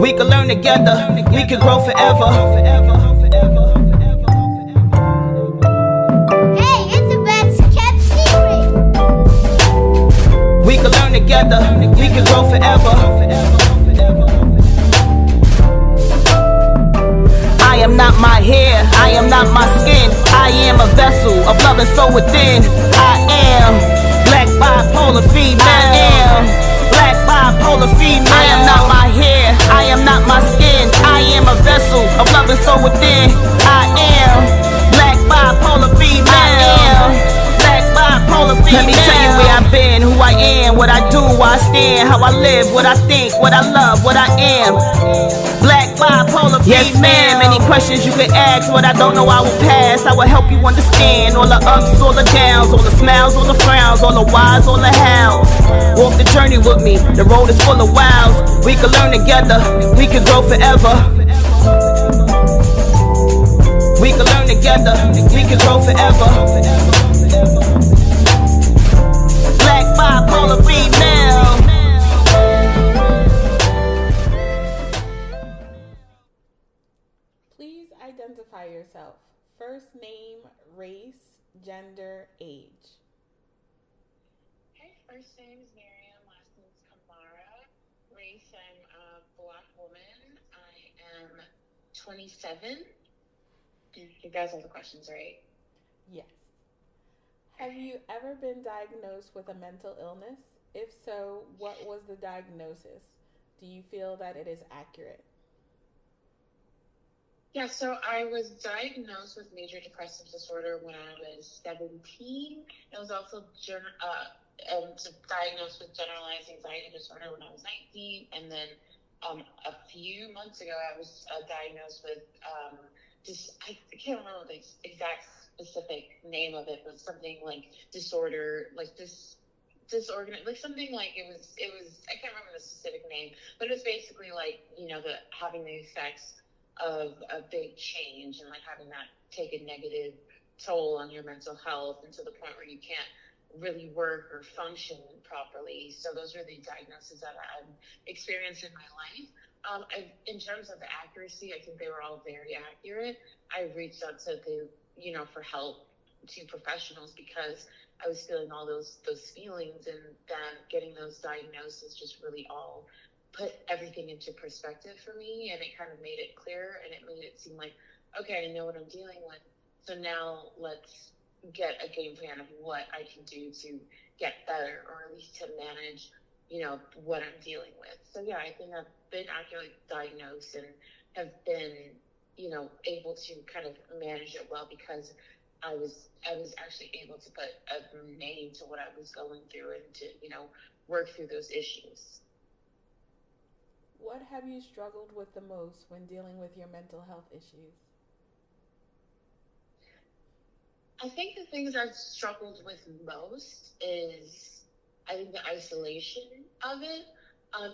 We could learn together, we could grow forever. Hey, it's a best kept secret. We could learn together, we could grow forever. I am not my hair, I am not my skin. I am a vessel of love and soul within. I am black bipolar female. I am black bipolar female. I am not my hair, I am not my skin. I am a vessel of love and soul within. I am black bipolar female. I am black bipolar female. Let me tell you where I've been, who I am, what I do, why I stand, how I live, what I think, what I love, what I am. Black bipolar female. Yes, man. Many questions you can ask. What I don't know, I will pass. I will help you understand all the ups, all the downs, all the smiles, all the frowns, all the whys, all the hows. Walk the journey with me. The road is full of wows. We can learn together. We can grow forever. We can learn together. We can grow forever. Black bipolar female. Please identify yourself. First name, race, gender, age. Okay, first name is Mariam, last name is Kamara. Race, I'm a black woman. I am 27. You guys have the questions, right? Yes. Have you ever been diagnosed with a mental illness? If so, what was the diagnosis? Do you feel that it is accurate? Yeah, so I was diagnosed with major depressive disorder when I was 17. I was also diagnosed with generalized anxiety disorder when I was 19. And then a few months ago, I was diagnosed with I can't remember the exact specific name of it, but something like disorder, like disorganized, like something like it was, I can't remember the specific name, but it was basically like, having the effects of a big change and like having that take a negative toll on your mental health, and to the point where you can't really work or function properly. So those are the diagnoses that I've experienced in my life. In terms of the accuracy, I think they were all very accurate. I reached out to for help to professionals because I was feeling all those feelings, and then getting those diagnoses just really all put everything into perspective for me, and it kind of made it clear, and it made it seem like, okay, I know what I'm dealing with. So now let's get a game plan of what I can do to get better, or at least to manage, what I'm dealing with. So yeah, I think I've been accurately diagnosed and have been, able to kind of manage it well, because I was actually able to put a name to what I was going through and to, work through those issues. What have you struggled with the most when dealing with your mental health issues? I think the things I've struggled with most is, I think, the isolation of it.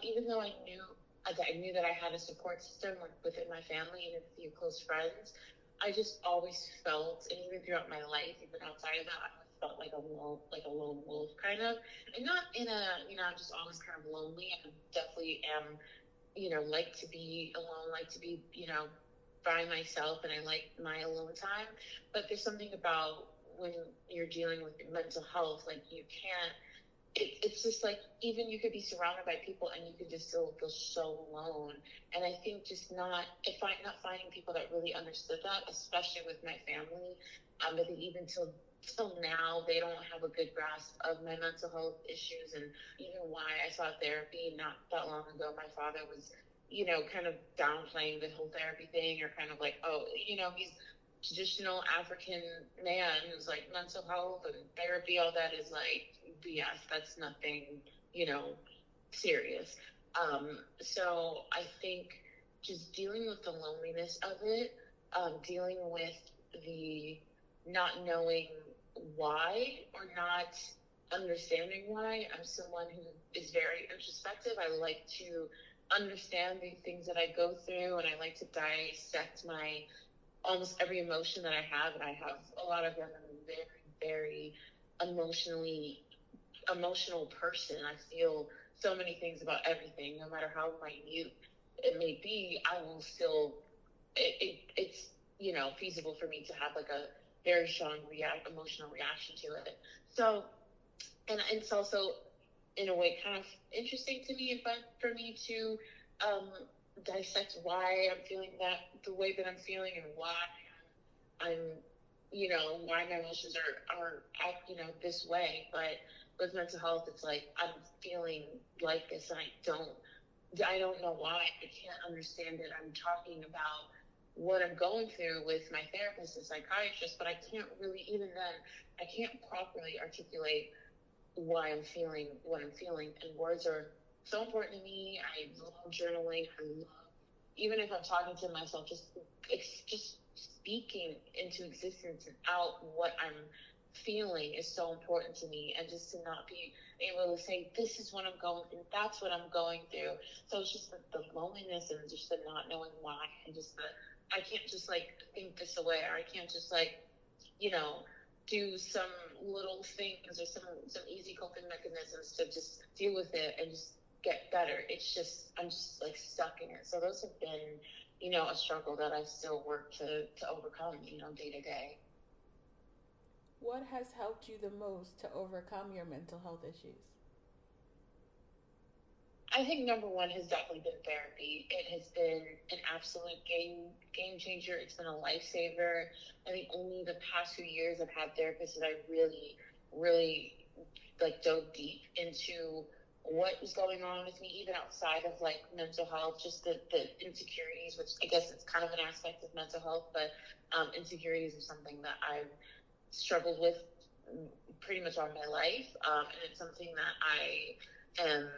Even though I knew that I had a support system within my family and a few close friends, I just always felt, and even throughout my life, even outside of that, I always felt like a lone wolf kind of, and not in a, I'm just always kind of lonely. I definitely am, like to be alone, like to be, by myself, and I like my alone time. But there's something about when you're dealing with mental health, like you can't, it's just like, even you could be surrounded by people and you could just still feel so alone. And I think just not finding people that really understood that, especially with my family. I think even till now, they don't have a good grasp of my mental health issues, and even why I sought therapy not that long ago. My father was, kind of downplaying the whole therapy thing, or kind of like, oh, he's traditional African man who's like, mental health and therapy, all that is like BS. That's nothing, serious. So I think just dealing with the loneliness of it, dealing with the not knowing why, or not understanding why. I'm someone who is very introspective. I like to understand the things that I go through, and I like to dissect my almost every emotion that I have, and I have a lot of them. I'm a very, very emotional person. I feel so many things about everything, no matter how minute it may be, I will still, it's, feasible for me to have like a very strong emotional reaction to it. So, and it's also in a way kind of interesting to me, but for me to dissect why I'm feeling that the way that I'm feeling, and why I'm, why my emotions are this way. But with mental health, it's like I'm feeling like this, and I don't know why. I can't understand it. I'm talking about what I'm going through with my therapist and psychiatrist, but I can't really, even then, I can't properly articulate why I'm feeling what I'm feeling. And words are so important to me. I love journaling. I love, even if I'm talking to myself, just speaking into existence and out what I'm feeling is so important to me. And just to not be able to say, this is what I'm going through, that's what I'm going through. So it's just the loneliness, and just the not knowing why, and just I can't just like think this away, or I can't just like, do some little things or some easy coping mechanisms to just deal with it and just get better. It's just, I'm just like stuck in it. So those have been, a struggle that I still work to overcome, day to day. What has helped you the most to overcome your mental health issues? I think number one has definitely been therapy. It has been an absolute game changer. It's been a lifesaver. I think only the past few years I've had therapists that I really, really like dove deep into what was going on with me, even outside of like mental health, just the insecurities, which I guess it's kind of an aspect of mental health, but insecurities are something that I've struggled with pretty much all my life. And it's something that I am,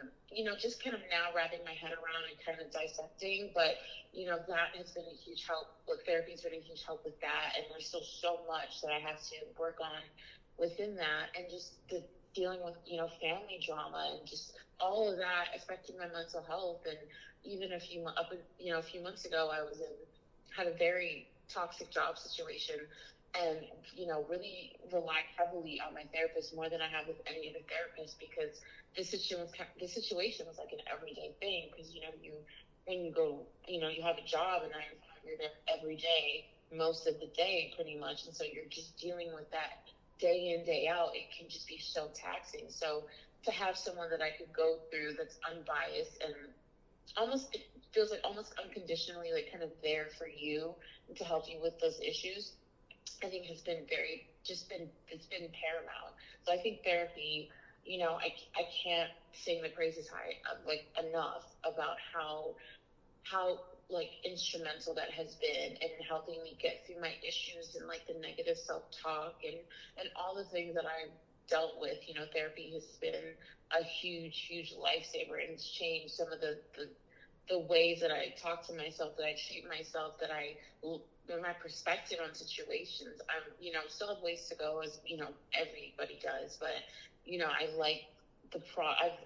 just kind of now wrapping my head around and kind of dissecting. But, that has been a huge help. Like, therapy has been a huge help with that. And there's still so much that I have to work on within that. And just the dealing with, family drama, and just all of that affecting my mental health. And even a few months ago, had a very toxic job situation, and really relied heavily on my therapist more than I have with any other therapist, because this situation was like an everyday thing. Because when you go, you have a job, and you're there every day, most of the day pretty much, and so you're just dealing with that day in, day out. It can just be so taxing. So to have someone that I could go through that's unbiased, and it feels like almost unconditionally, like kind of there for you and to help you with those issues, I think has been it's been paramount. So I think therapy, I can't sing the praises high like enough about how like instrumental that has been in helping me get through my issues, and like the negative self-talk, and all the things that I've dealt with. Therapy has been a huge lifesaver, and it's changed some of the ways that I talk to myself, that I treat myself, that my perspective on situations. I'm, still have ways to go, as everybody does, but I like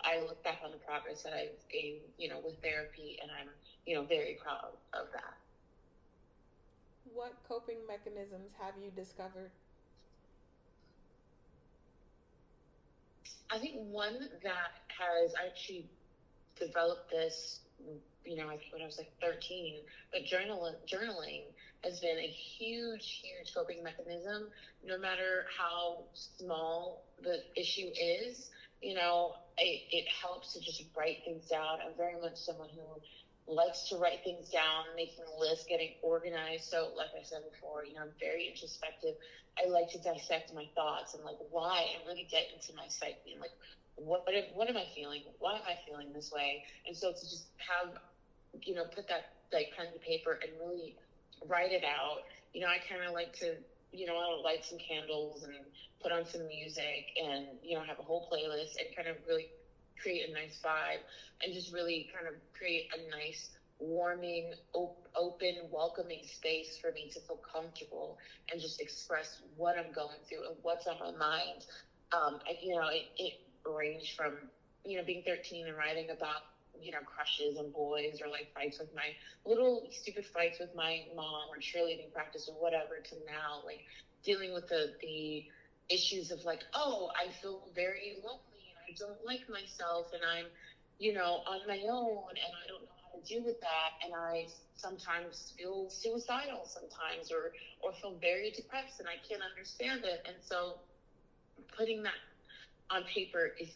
I look back on the progress that I've gained, with therapy, and I'm, very proud of that. What coping mechanisms have you discovered? I think one that has actually developed this, I think when I was like 13, but journaling has been a huge coping mechanism. No matter how small the issue is, it helps to just write things down. I'm very much someone who likes to write things down, making a list, getting organized. So like I said before, I'm very introspective. I like to dissect my thoughts, and like why, and really get into my psyche, and like what am I feeling? Why am I feeling this way? And so to just have, put that like pen to paper and really write it out. I kind of like to, I'll light some candles and put on some music, and, have a whole playlist, and kind of really create a nice vibe, and just really kind of create a nice, warming, open, welcoming space for me to feel comfortable and just express what I'm going through and what's on my mind. It ranged from, being 13 and writing about, crushes and boys, or like fights with little stupid fights with my mom, or cheerleading practice, or whatever, to now like dealing with the issues of like, oh, I feel very lonely, and I don't like myself, and I'm, on my own, and I don't know how to do with that, and I sometimes feel suicidal sometimes, or feel very depressed, and I can't understand it. And so putting that on paper is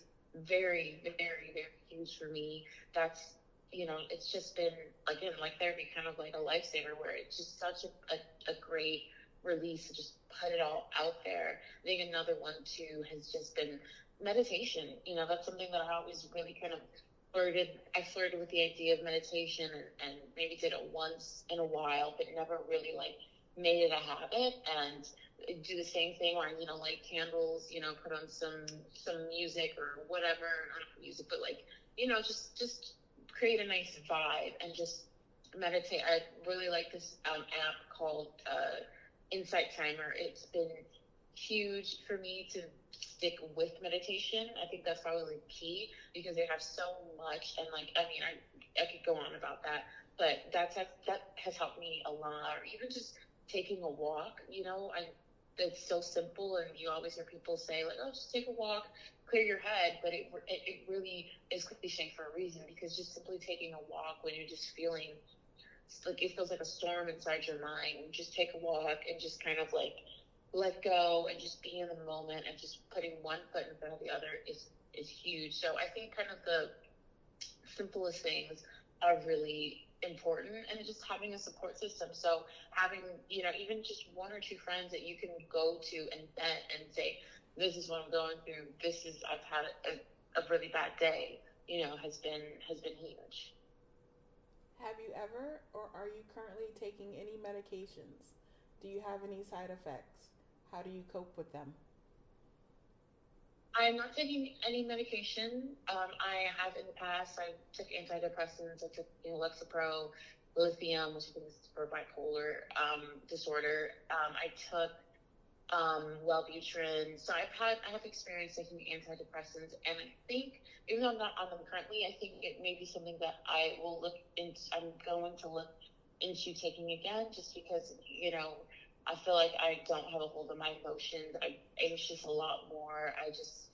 very, very, very huge for me. That's, it's just been, again, like therapy, kind of like a lifesaver, where it's just such a great release to just put it all out there. I think another one too has just been meditation. That's something that I always really kind of flirted with the idea of meditation, and maybe did it once in a while, but never really like made it a habit. And do the same thing where I, light candles, put on some music or whatever, not music, but like, just create a nice vibe and just meditate. I really like this app called Insight Timer. It's been huge for me to stick with meditation. I think that's probably key, because they have so much, and like, I could go on about that, but that has helped me a lot. Or even just taking a walk, it's so simple, and you always hear people say like, oh, just take a walk, clear your head, but it really is cliche for a reason, because just simply taking a walk when you're just feeling like it feels like a storm inside your mind, just take a walk and just kind of like let go and just be in the moment, and just putting one foot in front of the other is huge. So I think kind of the simplest things are really important, and just having a support system. So having, even just one or two friends that you can go to and vent and say, this is what I'm going through, I've had a really bad day, has been huge. Have you ever, or are you currently taking any medications? Do you have any side effects? How do you cope with them? I'm not taking any medication. I have in the past. I took antidepressants. I took Lexapro, lithium, which I think is for bipolar disorder. I took Wellbutrin. So I have experience taking antidepressants, and I think, even though I'm not on them currently, I think it may be something that I will look into. I'm going to look into taking again, just because I feel like I don't have a hold of my emotions. I'm anxious a lot more. I just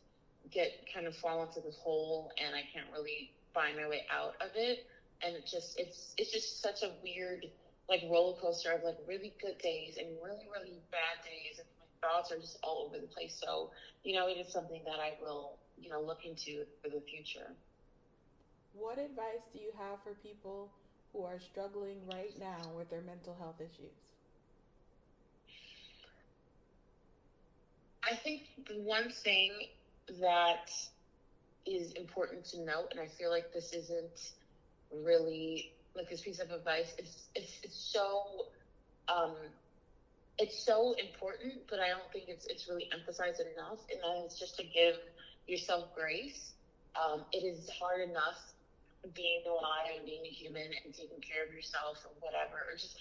kind of fall into this hole, and I can't really find my way out of it. And it's just such a weird like roller coaster of like really good days and really, really bad days, and my thoughts are just all over the place. So, it is something that I will, look into for the future. What advice do you have for people who are struggling right now with their mental health issues? I think the one thing that is important to note, and I feel like this isn't really like this piece of advice, it's so important, but I don't think it's really emphasized enough, and that is just to give yourself grace. It is hard enough being alive and being a human and taking care of yourself or whatever, or just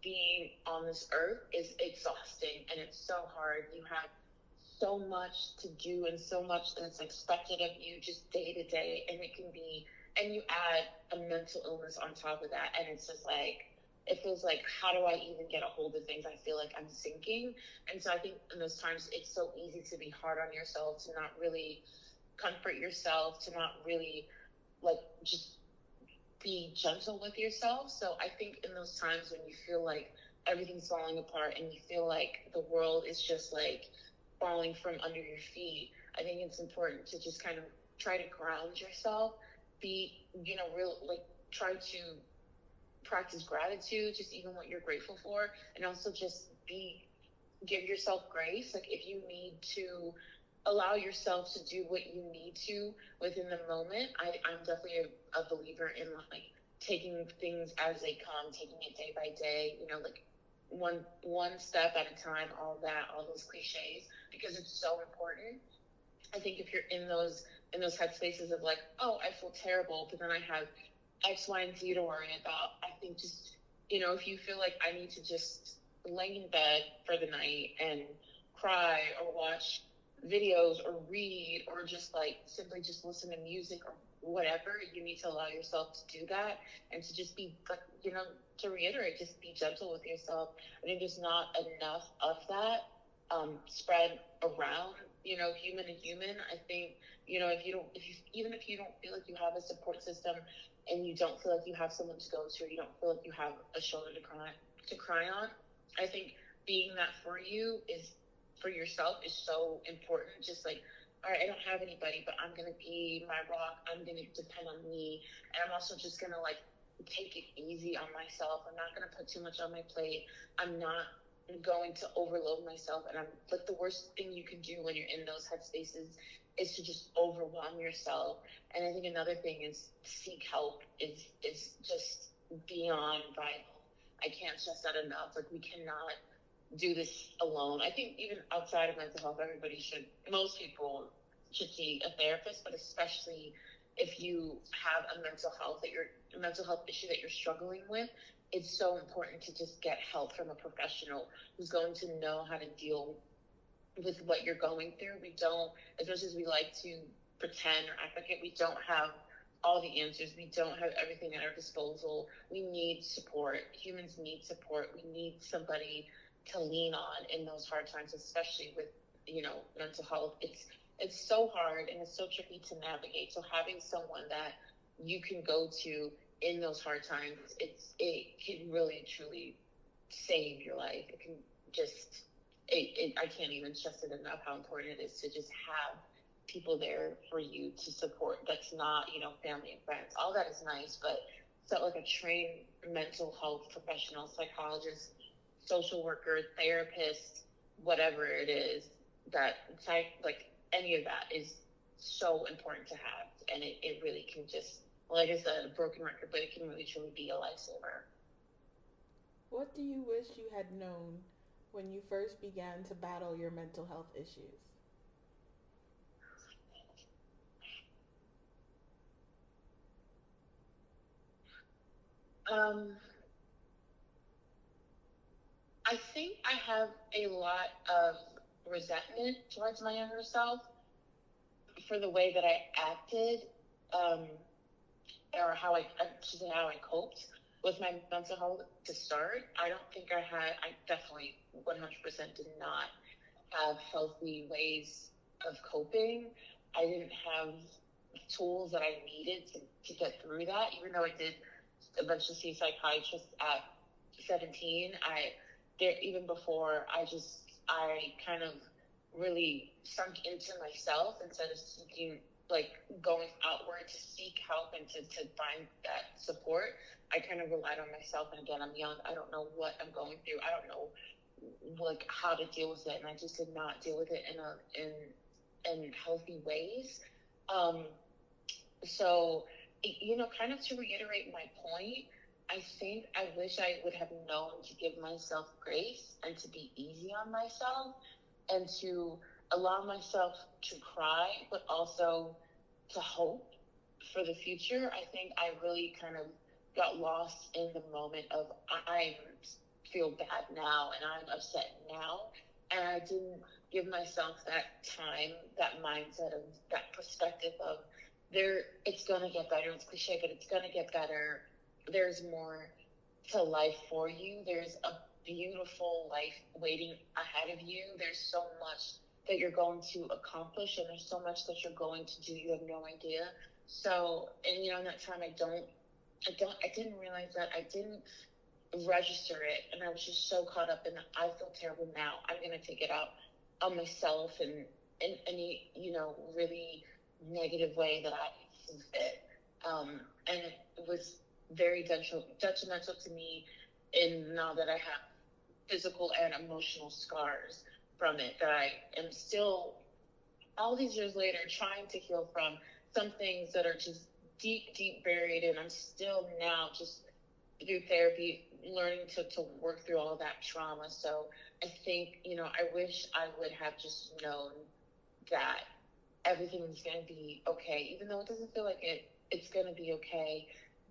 being on this earth is exhausting, and it's so hard. You have so much to do and so much that's expected of you just day to day, and and you add a mental illness on top of that, and it's just like, it feels like, how do I even get a hold of things? I feel like I'm sinking. And so I think in those times it's so easy to be hard on yourself, to not really comfort yourself, to not really like just be gentle with yourself. So I think in those times when you feel like everything's falling apart and you feel like the world is just like falling from under your feet, I think it's important to just kind of try to ground yourself, be, try to practice gratitude, just even what you're grateful for, and also just give yourself grace. Like, if you need to allow yourself to do what you need to within the moment. I'm definitely a believer in like taking things as they come, taking it day by day, like one step at a time, all those cliches, because it's so important. I think if you're in those headspaces of like, oh, I feel terrible, but then I have X, Y, and Z to worry about, I think just, if you feel like I need to just lay in bed for the night and cry or watch videos or read or just like simply just listen to music or whatever, you need to allow yourself to do that, and to just be like, to reiterate, just be gentle with yourself. I think there's not enough of that spread around human to human. I think, even if you don't feel like you have a support system and you don't feel like you have someone to go to, or you don't feel like you have a shoulder to cry on, I think being that for yourself is so important. Just like, all right, I don't have anybody, but I'm going to be my rock. I'm going to depend on me. And I'm also just going to take it easy on myself. I'm not going to put too much on my plate. I'm not going to overload myself. And I'm like, the worst thing you can do when you're in those headspaces is to just overwhelm yourself. And I think another thing is seek help is just beyond vital. I can't stress that enough. Like, we cannot do this alone. I think even outside of mental health, most people should see a therapist, but especially if you have a mental health issue that you're struggling with, it's so important to just get help from a professional who's going to know how to deal with what you're going through. We don't, as much as we like to pretend or act like it, we don't have all the answers. We don't have everything at our disposal. We need support. Humans need support. We need somebody to lean on in those hard times, especially with, mental health. It's so hard and it's so tricky to navigate. So having someone that you can go to in those hard times, it can really truly save your life. It can just, I can't even stress it enough how important it is to just have people there for you to support. That's not, family and friends. All that is nice, but so like a trained mental health professional, psychologist, social worker, therapist, whatever it is, any of that is so important to have. And it really can just, like I said, a broken record, but it can really truly be a lifesaver. What do you wish you had known when you first began to battle your mental health issues? I think I have a lot of resentment towards my younger self for the way that I acted, or how I coped with my mental health to start. I definitely 100% did not have healthy ways of coping. I didn't have tools that I needed to get through that, even though I did eventually see a psychiatrist at 17. Even before, I kind of really sunk into myself instead of seeking, going outward to seek help and to find that support. I kind of relied on myself. And again, I'm young. I don't know what I'm going through. I don't know how to deal with it. And I just did not deal with it in healthy ways. So, kind of to reiterate my point, I think I wish I would have known to give myself grace and to be easy on myself and to allow myself to cry, but also to hope for the future. I think I really kind of got lost in the moment of I feel bad now and I'm upset now. And I didn't give myself that time, that mindset of that perspective of it's going to get better. It's cliche, but it's going to get better. There's more to life for you. There's a beautiful life waiting ahead of you. There's so much that you're going to accomplish, and there's so much that you're going to do. You have no idea. So, and in that time, I didn't realize that. I didn't register it, and I was just so caught up in the I feel terrible now. I'm going to take it out on myself and in any, really negative way that I see fit. And it was very detrimental to me, and now that I have physical and emotional scars from it that I am still, all these years later, trying to heal from. Some things that are just deep buried, and I'm still now just through therapy learning to work through all that trauma. So I think, I wish I would have just known that everything's going to be okay, even though it doesn't feel like it's going to be okay.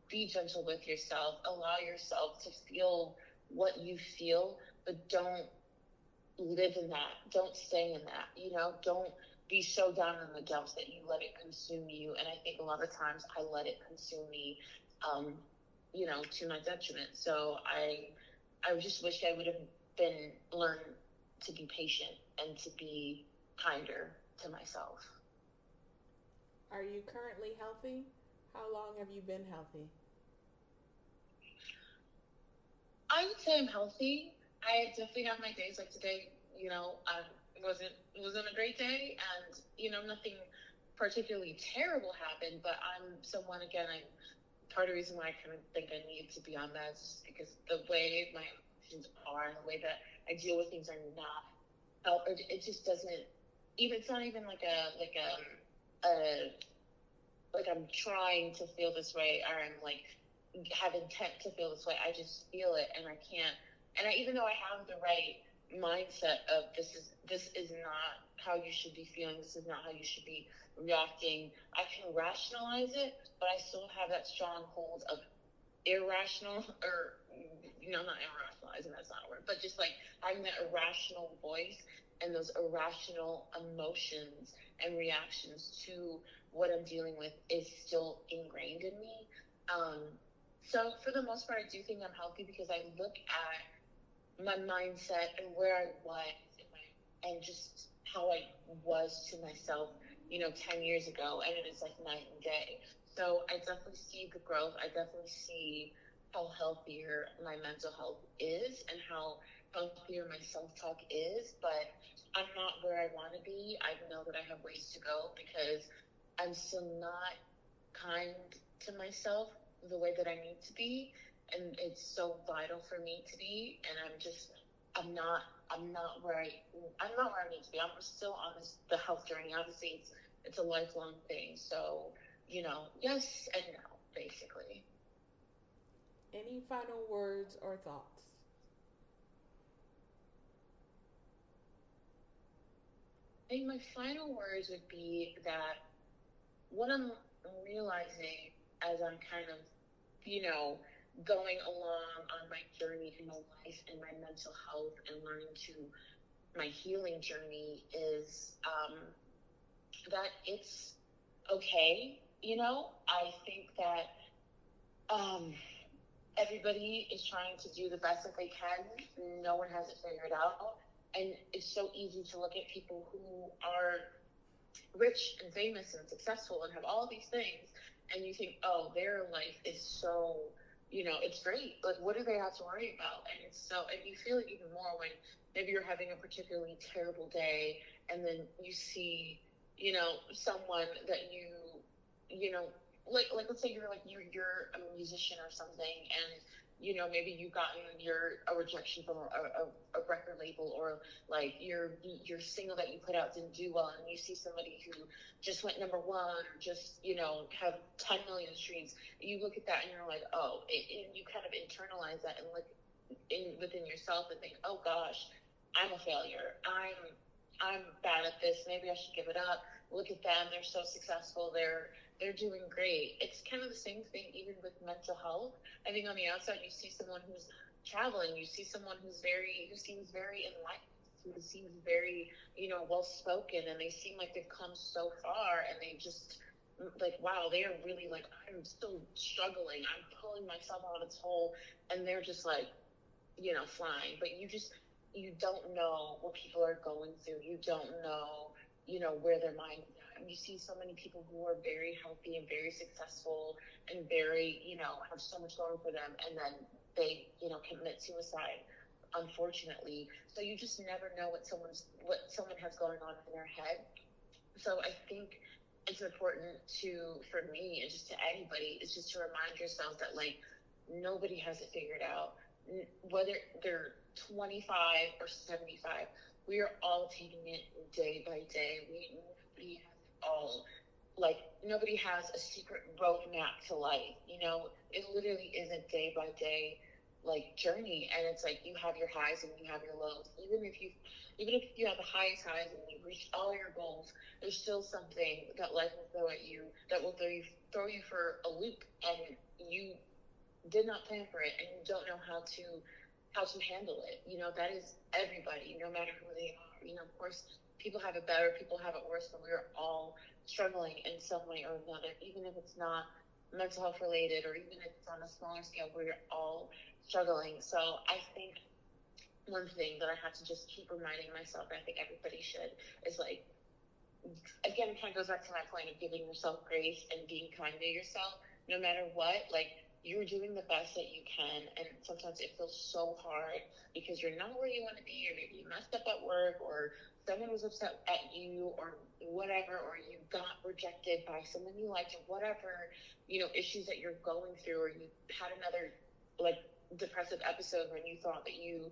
Be gentle with yourself. Allow yourself to feel what you feel, but don't live in that. Don't stay in that. Don't be so down in the dumps that you let it consume you. And I think a lot of times I let it consume me, to my detriment. So I just wish I would have learned to be patient and to be kinder to myself. Are you currently healthy? How long have you been healthy? I would say I'm healthy. I definitely have my days like today. It wasn't a great day, and nothing particularly terrible happened. But I'm someone again. I'm part of the reason why I kind of think I need to be on meds is because the way my emotions are and the way that I deal with things are not help. It just doesn't. Even it's not even like a like I'm trying to feel this way or I'm like have intent to feel this way. I just feel it and I can't. And even though I have the right mindset of this is not how you should be feeling, this is not how you should be reacting, I can rationalize it, but I still have that strong hold of irrational or not irrationalizing, that's not a word, but just like having that irrational voice and those irrational emotions and reactions to what I'm dealing with is still ingrained in me. So for the most part, I do think I'm healthy because I look at my mindset and where I was and just how I was to myself, 10 years ago, and it is like night and day. So I definitely see the growth. I definitely see how healthier my mental health is and how healthier my self-talk is, but I'm not where I want to be. I know that I have ways to go because I'm still not kind to myself the way that I need to be, and it's so vital for me to be. And I'm not where I need to be. I'm still on the health journey. Obviously, it's a lifelong thing. So yes and no, basically. Any final words or thoughts? I think my final words would be that what I'm realizing as I'm kind of, going along on my journey in my life and my mental health and learning to my healing journey is that it's okay. I think that everybody is trying to do the best that they can. No one has it figured out. And it's so easy to look at people who are rich and famous and successful and have all these things, and you think, oh, their life is so, it's great. Like, what do they have to worry about? And you feel it even more when maybe you're having a particularly terrible day, and then you see, someone that like let's say you're a musician or something, and maybe you've gotten a rejection from a record label, or like your single that you put out didn't do well, and you see somebody who just went number one, or just have 10 million streams. You look at that and you're like, oh, and you kind of internalize that and look within yourself and think, oh gosh, I'm a failure. I'm bad at this. Maybe I should give it up. Look at them. They're so successful. They're doing great. It's kind of the same thing even with mental health. I think on the outside you see someone who's traveling. You see someone who seems very enlightened, who seems very, well spoken, and they seem like they've come so far, and they just like, wow, they are really like, I'm still struggling. I'm pulling myself out of this hole, and they're just like, flying. But you don't know what people are going through. You don't know, where their mind is at. You see so many people who are very healthy and very successful and very, have so much going for them, and then they, commit suicide, unfortunately. So you just never know what someone has going on in their head. So I think it's important for me, and just to anybody, is just to remind yourself that, like, nobody has it figured out. Whether they're 25 or 75, we are all taking it day by day. Nobody has it all. Like, nobody has a secret roadmap to life. It literally is a day by day, like, journey. And it's like, you have your highs and you have your lows. Even if you have the highest highs and you've reached all your goals, there's still something that life will throw at you that will throw you for a loop, and you did not plan for it, and you don't know how to handle it. That is everybody, no matter who they are. Of course, people have it better, people have it worse, but we're all struggling in some way or another, even if it's not mental health related, or even if it's on a smaller scale. We're all struggling. So I think one thing that I have to just keep reminding myself, and I think everybody should, is like, again, it kind of goes back to my point of giving yourself grace and being kind to yourself. No matter what, like, you're doing the best that you can, and sometimes it feels so hard because you're not where you want to be, or maybe you messed up at work, or someone was upset at you, or whatever, or you got rejected by someone you liked, or whatever, issues that you're going through, or you had another, like, depressive episode when you thought that you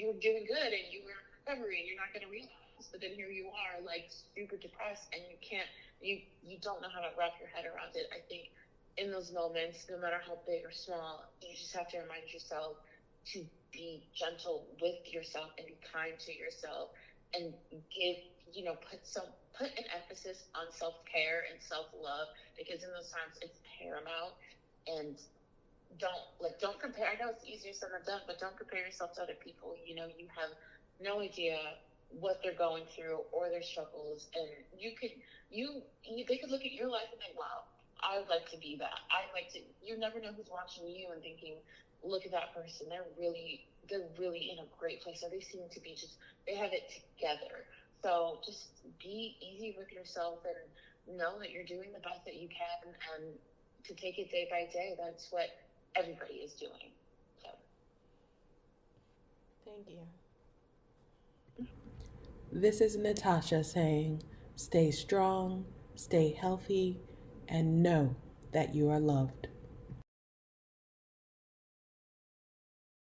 were doing good and you were in recovery and you're not going to relapse, but then here you are, like, super depressed, and you don't know how to wrap your head around it. I think in those moments, no matter how big or small, you just have to remind yourself to be gentle with yourself and be kind to yourself, and put an emphasis on self-care and self-love, because in those times it's paramount. And don't compare. I know it's easier said than done, but don't compare yourself to other people. You have no idea what they're going through or their struggles, and they could look at your life and think, wow, I would like to be that. You never know who's watching you and thinking, look at that person. They're really in a great place. Or they seem to be they have it together. So just be easy with yourself and know that you're doing the best that you can, and to take it day by day. That's what everybody is doing. So. Thank you. This is Natasha saying, stay strong, stay healthy, and know that you are loved.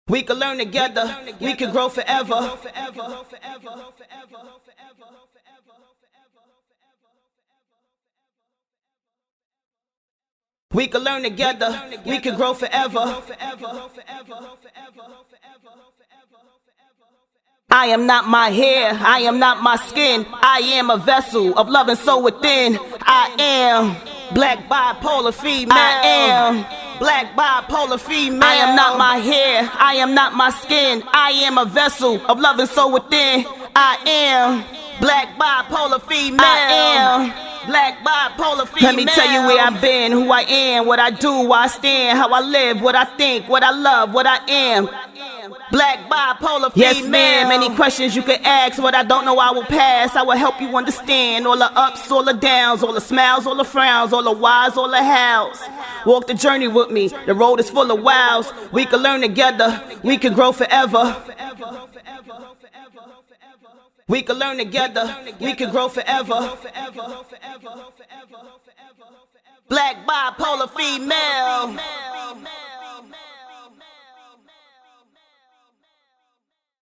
We can learn together, we can grow forever. We can learn together, we can grow forever. I am not my hair, I am not my skin. I am a vessel of love and soul within. I am black bipolar female. I am black bipolar female. I am not my hair, I am not my skin. I am a vessel of love and soul within. I am black bipolar female. I am black bipolar female. Let me tell you where I've been, who I am, what I do, why I stand, how I live, what I think, what I love, what I am. Black bipolar female. Yes, ma'am. Any questions you can ask. What I don't know, I will pass. I will help you understand all the ups, all the downs, all the smiles, all the frowns, all the whys, all the hows. Walk the journey with me. The road is full of wows. We can learn together. We can grow forever. We can learn together. We can grow forever. Black bipolar female.